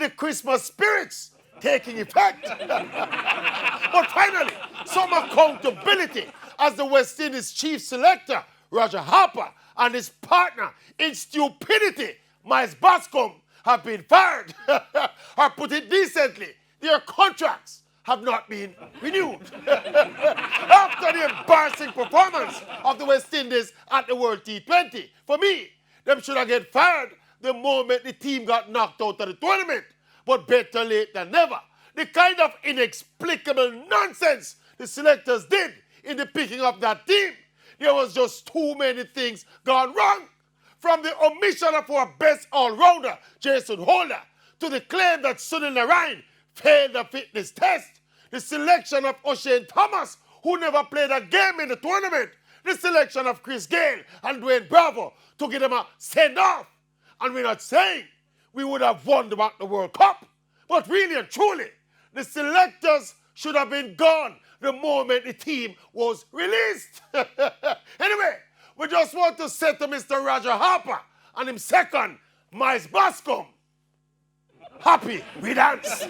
the Christmas spirits taking effect. But finally, some accountability as the West Indies chief selector, Roger Harper, and his partner in stupidity, Miles Bascom, have been fired. Or put it decently, their contracts have not been renewed. After the embarrassing performance of the West Indies at the World T20, for me, them should have get fired the moment the team got knocked out of the tournament. But better late than never. The kind of inexplicable nonsense the selectors did in the picking of that team, there was just too many things gone wrong. From the omission of our best all-rounder, Jason Holder, to the claim that Sunil Narayan failed the fitness test, the selection of O'Shane Thomas, who never played a game in the tournament, the selection of Chris Gayle and Dwayne Bravo to give them a send-off. And we're not saying we would have won the World Cup, but really and truly, the selectors should have been gone the moment the team was released. Anyway, we just want to say to Mr. Roger Harper and him second, Miles Bascom, happy we dance.